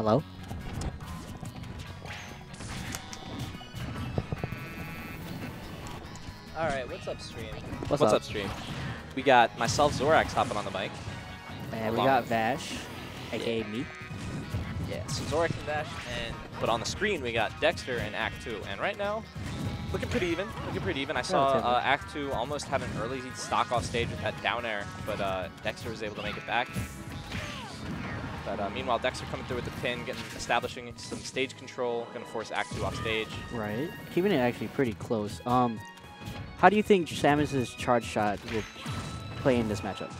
Hello? Alright, what's up, stream? What's up? Stream? We got myself, Zorax, hopping on the mic. And we got Vash, aka me. Yeah, so Zorax and Vash, but on the screen we got Dexter in Act 2. And right now, looking pretty even. I saw Act 2 almost had an early stock off stage with that down air, but Dexter was able to make it back. But meanwhile, Dexter coming through with the pin, establishing some stage control, going to force Act 2 off stage. Right. Keeping it actually pretty close. How do you think Samus's charge shot will play in this matchup?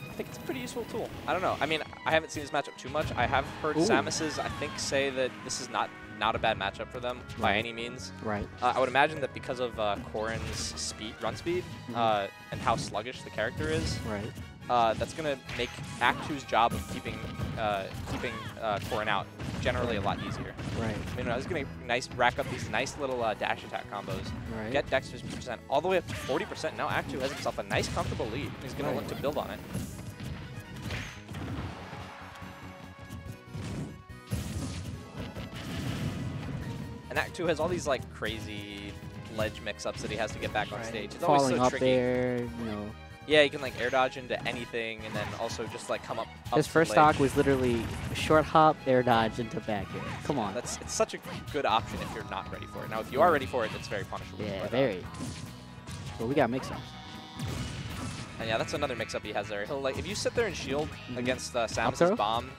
I think it's a pretty useful tool. I don't know. I mean, I haven't seen this matchup too much. I have heard Samus's, I think, say that this is not a bad matchup for them by any means. Right. I would imagine that because of Corrin's run speed, and how sluggish the character is, that's going to make Act 2's job of keeping Corrin out generally a lot easier. Right. I mean, I was going to rack up these nice little dash attack combos, get Dexter's percent all the way up to 40%. Now Act 2 has himself a nice, comfortable lead. He's going to look to build on it. And Act 2 has all these like crazy ledge mix-ups that he has to get back on stage. It's always falling so up tricky. there, you know. Yeah, you can like air dodge into anything, and then also just like come up. His first stock was literally short hop, air dodge into back air. Come on. It's such a good option if you're not ready for it. Now, if you are ready for it, it's very punishable. Yeah, very. Well, we got mix-ups. And yeah, that's another mix-up he has there. He'll, like, if you sit there and shield against Samus's bomb,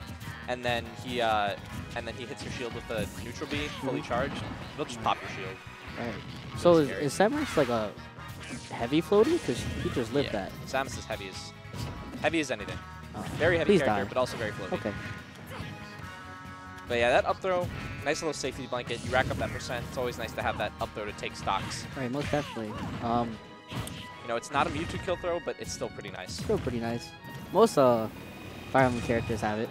and then he hits your shield with a neutral B fully charged, he'll just pop your shield. Right. So is Samus like a heavy floaty? Because he just lived that. Samus is heavy as anything. Very heavy character, but also very floaty. Okay. But yeah, that up throw, nice little safety blanket. You rack up that percent. It's always nice to have that up throw to take stocks. Right, most definitely. You know, it's not a Mewtwo kill throw, but it's still pretty nice. Still pretty nice. Most Fire Emblem characters have it.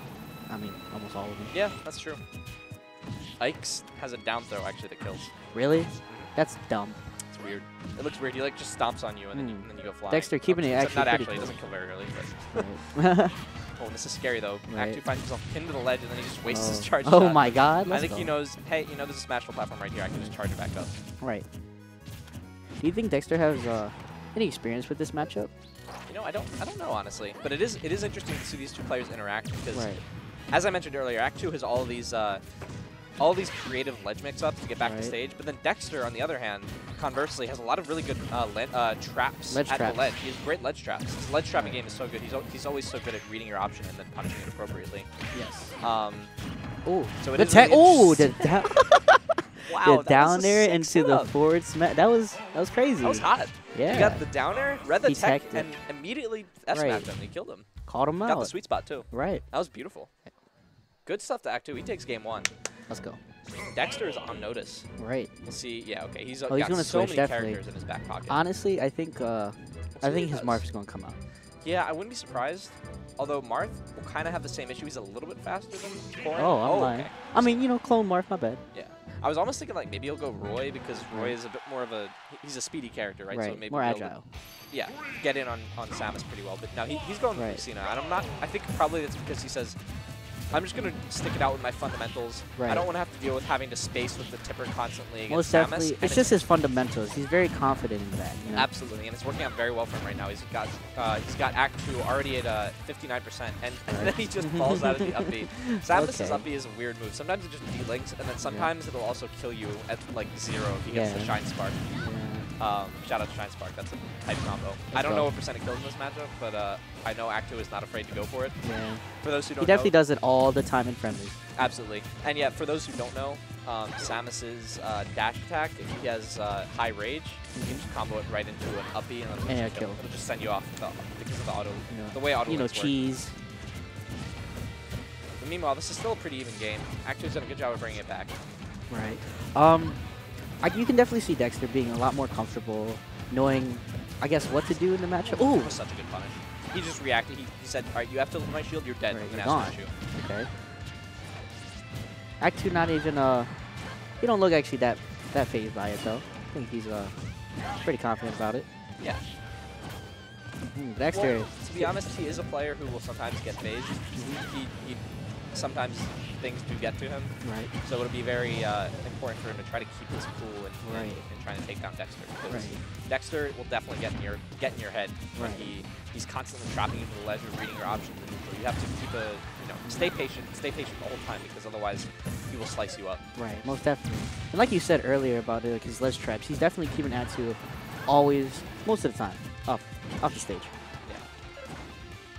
I mean, almost all of them. Yeah, that's true. Ike's has a down throw actually that kills. Really? That's dumb. It's weird. It looks weird. He like just stomps on you and then you go flying. Dexter keeping it actually not pretty actually. It close. doesn't kill very early. But Right. oh, this is scary though. Right. Act 2 finds himself pinned to the ledge and then he just wastes his charge Oh shot. my god. I think he knows, hey, you know, there's a smashable platform right here. I can just charge it back up. Right. Do you think Dexter has any experience with this matchup? You know, I don't know honestly. But it is interesting to see these two players interact because, as I mentioned earlier, Act 2 has all these creative ledge mix-ups to get back to stage. But then Dexter, on the other hand, conversely, has a lot of really good traps at the ledge. He has great ledge traps. His ledge trapping game is so good. He's always so good at reading your option and then punishing it appropriately. Yes. Oh, so it the is really wow, the down there into the forward smash. That was crazy. That was hot. Yeah. You got the down air, read the tech, teched and immediately S-smacked him. And he killed him. Called him out. Got the sweet spot too. Right. That was beautiful. Good stuff to Act 2. He takes game 1. Let's go. Dexter is on notice. Right. We'll see. Yeah, okay. He's he's got gonna so switch, many definitely. characters in his back pocket. Honestly, I think his Marth is going to come out. Yeah, I wouldn't be surprised. Although Marth will kind of have the same issue. He's a little bit faster than Corrin. Oh, I'm lying. Okay. I mean, you know, clone Marth, my bad. Yeah. I was almost thinking like maybe he'll go Roy because Roy is a bit more of he's a speedy character, right? So maybe more agile. Yeah, get in on Samus pretty well. But no, he's going with Lucina. And I think probably that's because he says, I'm just going to stick it out with my fundamentals. I don't want to have to deal with having to space with the tipper constantly against Most Samus. definitely. It's just his fundamentals. He's very confident in that. You know? Absolutely, and it's working out very well for him right now. He's got Act 2 already at 59%, and then he just falls out of the up B. Samus's up B is a weird move. Sometimes it just delinks, and then sometimes it'll also kill you at like 0 if he gets the Shine Spark. Shout out to Shine Spark. That's a type combo. I don't know what percent it kills in this matchup, but I know Act 2 is not afraid to go for it. Yeah. For those who don't know. He definitely does it all the time in friendlies. Absolutely. And yeah, for those who don't know, Samus's dash attack, if he has high rage, you can just combo it right into an up B and then it'll just send you off because of the auto, the way auto works. Cheese. But meanwhile, this is still a pretty even game. Act 2's done a good job of bringing it back. Right. You can definitely see Dexter being a lot more comfortable, knowing, I guess, what to do in the matchup. Ooh! That was such a good punish. He just reacted. He said, all right, you have to lift my shield, you're dead. I'm going to ask you to shoot. Okay. Act 2 not even, he don't look actually that phased by it, though. I think he's pretty confident about it. Yeah. Dexter. Well, to be honest, he is a player who will sometimes get phased. He sometimes things do get to him. Right. So it'll be very important for him to try to keep his cool and trying to take down Dexter. Because Dexter will definitely get in your head when he's constantly trapping you to the ledge or reading your options in neutral. You have to keep stay patient the whole time, because otherwise he will slice you up. Right, most definitely. And like you said earlier about like his ledge traps, he's definitely keeping Atu always, most of the time, off the stage. Yeah.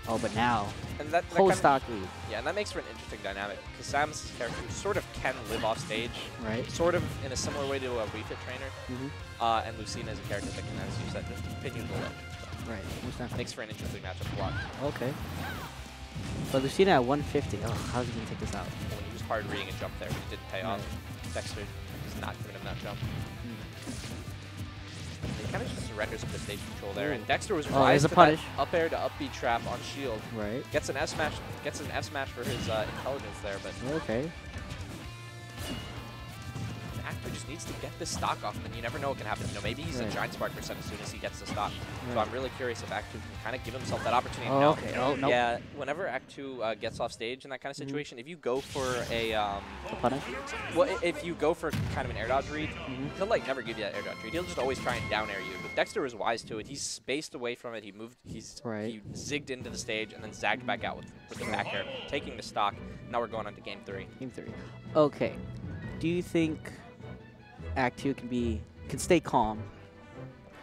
Oh, but now, and that whole stock lead. Yeah, and that makes for an interesting dynamic, because Samus' character sort of can live off stage, right? Sort of in a similar way to a refit trainer, and Lucina is a character that can, as you said, just pin you to the ledge. So right, most definitely. Makes for an interesting matchup to watch. Okay. But Lucina at 150. Oh, how's he gonna take this out? Well, he was hard reading a jump there, but it didn't pay off. Dexter is not giving him that jump. He kind of just surrenders up the stage control there, and Dexter was wise to that up air to up B trap on shield. Right. Gets an F smash for his intelligence there, but okay. Actor just needs to get this stock off him, and you never know what can happen. Maybe he's a Giant Spark % as soon as he gets the stock. So I'm really curious if Act 2 can kind of give himself that opportunity. Oh, okay. Oh, no. Yeah, whenever Act 2 gets off stage in that kind of situation, if you go for a punish? Well, if you go for kind of an air dodge read, he'll like never give you that air dodge read. He'll just always try and down air you. But Dexter was wise to it. He's spaced away from it. He moved. He zigged into the stage and then zagged back out with the back air, taking the stock. Now we're going on to game 3. Game 3. Okay. Do you think Act 2 can stay calm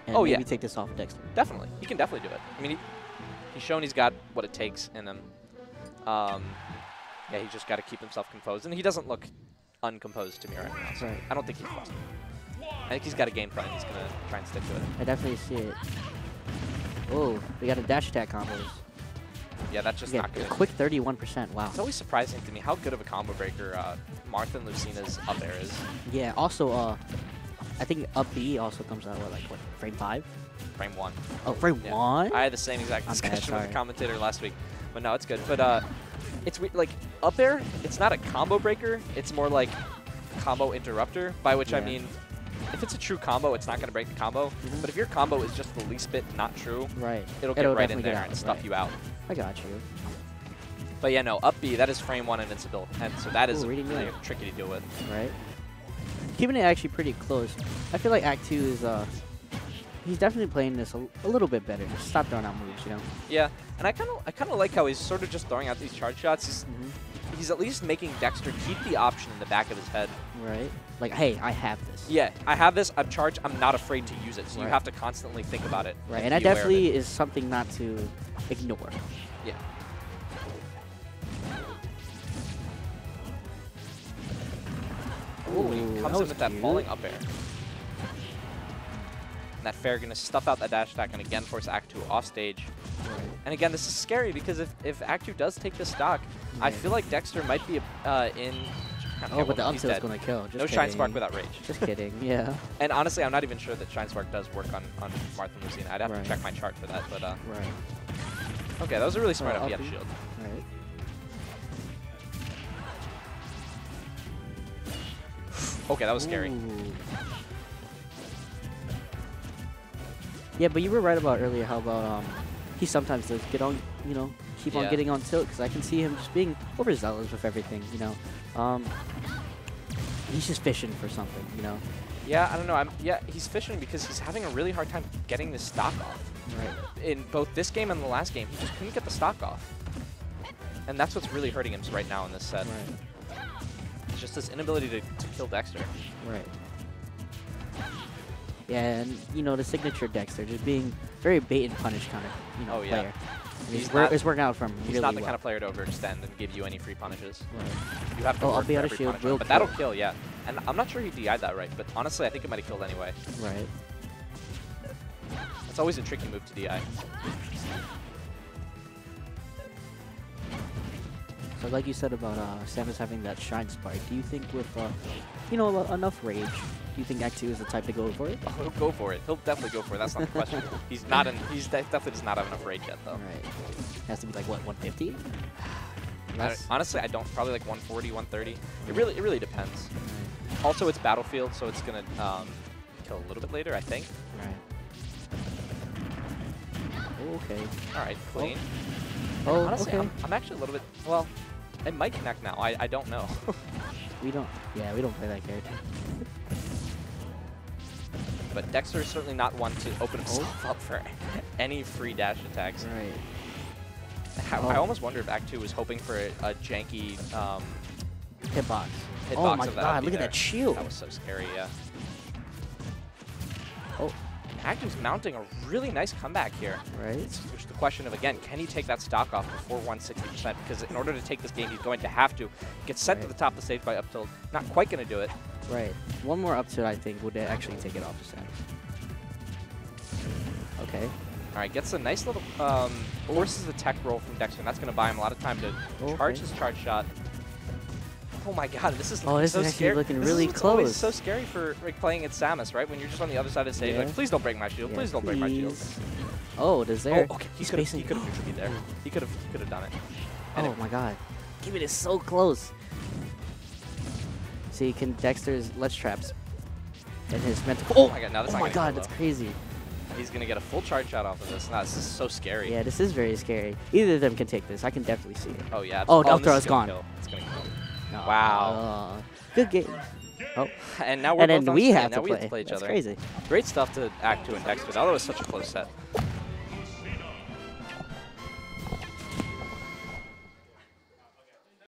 and maybe take this off Dexter? Definitely. He can definitely do it. I mean, he's shown he's got what it takes in him. Yeah, he's just got to keep himself composed. And he doesn't look uncomposed to me right now. So I don't think he's lost. I think he's got a game plan. He's going to try and stick to it. I definitely see it. Oh, we got a dash attack combos. Yeah, that's just not good. A quick 31%. Wow. It's always surprising to me how good of a combo breaker Martha and Lucina's up air is. Yeah, also, I think up B also comes out, what, frame 5? Frame 1. Oh, frame 1? I had the same exact discussion with the commentator last week. But no, it's good. But it's like up air, it's not a combo breaker. It's more like combo interrupter, by which I mean, if it's a true combo, it's not going to break the combo. But if your combo is just the least bit not true, it'll get right in there and stuff you out. I got you. But yeah, no, up B, that is frame 1 invincible. And so that is really tricky to deal with. Right. Keeping it actually pretty close. I feel like Act 2 is, he's definitely playing this a little bit better. Just stop throwing out moves, you know? Yeah, and I kind of like how he's sort of just throwing out these charge shots. He's at least making Dexter keep the option in the back of his head. Right. Like, hey, I have this. Yeah, I have this. I'm charged. I'm not afraid to use it. So you have to constantly think about it. Right, and that definitely is something not to ignore. Yeah. Ooh, he comes in with that falling up air. And that fair going to stuff out that dash attack and again force Act 2 off stage. And again, this is scary because if Act 2 does take the stock, I feel like Dexter might be in... Oh, but the up tilt's going to kill. No Shine Spark without Rage. Just kidding, yeah. And honestly, I'm not even sure that Shine Spark does work on Martha and Lucina. I'd have to check my chart for that, but... Okay, that was a really smart up shield. Right. Okay, that was scary. Yeah, but you were right about earlier how about he sometimes does get on, keep on getting on tilt, because I can see him just being overzealous with everything, He's just fishing for something, Yeah, I don't know. He's fishing because he's having a really hard time getting the stock off. Right. In both this game and the last game, he just couldn't get the stock off. And that's what's really hurting him right now in this set. Right. It's just this inability to kill Dexter. Right. Yeah, and, the signature Dexter, just being very bait and punish kind of, player. It's working out from really He's not the well. kind of player to overextend and give you any free punishes. Right. You have to work for every shield punishment, but that'll kill, yeah. And I'm not sure he DI'd that right, but honestly, I think it might have killed anyway. Right. It's always a tricky move to DI. So like you said about Samus having that Shine Spark, do you think with, enough rage, do you think Act 2 is the type to go for it? Oh, he'll go for it. He'll definitely go for it. That's not the question. He definitely does not have enough rage yet, though. Right. Has to be like, what, 150? Honestly, I don't. Probably like 140, 130. It really depends. Right. Also, it's Battlefield, so it's going to kill a little bit later, I think. Right. Okay. All right, clean. Oh, honestly, okay. I'm actually a little bit, well, It might connect now. I don't know. We don't play that character. But Dexter is certainly not one to open himself up for any free dash attacks. Right. I almost wonder if Act 2 was hoping for a janky Hitbox. hitbox Oh my of that god, up look at there. that shield. That was so scary, yeah. Oh. Act 2's mounting a really nice comeback here. Right. It's just the question of, again, can he take that stock off before 160%? Because in order to take this game, he's going to have to get sent to the top of the stage by up tilt. Not quite going to do it. Right. One more up tilt, I think, would actually take it off the Samus. Okay. All right, gets a nice little forces the tech roll from Dexter, and that's going to buy him a lot of time to charge his charge shot. Oh my god, this is this so is actually scary. looking This really is what's always close. so scary for like playing at Samus, right? When you're just on the other side of the stage, Yeah. like, please don't break my shield, please don't break my shield. Oh, does there? Oh, okay, he could have neutral beat there. He could have done it. And Oh my god. Give it is so close. See, can Dexter's ledge traps and his mental. Oh my god, now that's oh not my god, gonna that's go low. crazy. He's gonna get a full charge shot off of this. Nah, this is so scary. Yeah, this is very scary. Either of them can take this. I can definitely see it. Oh yeah. Oh, and up this throw is is gonna gone. kill. It's gonna kill. No. Wow. Good game. Oh, And now we're and both then on we screen. have now to we play. have to play each That's other. crazy. Great stuff to Act 2 and Dexter. That was such a close set.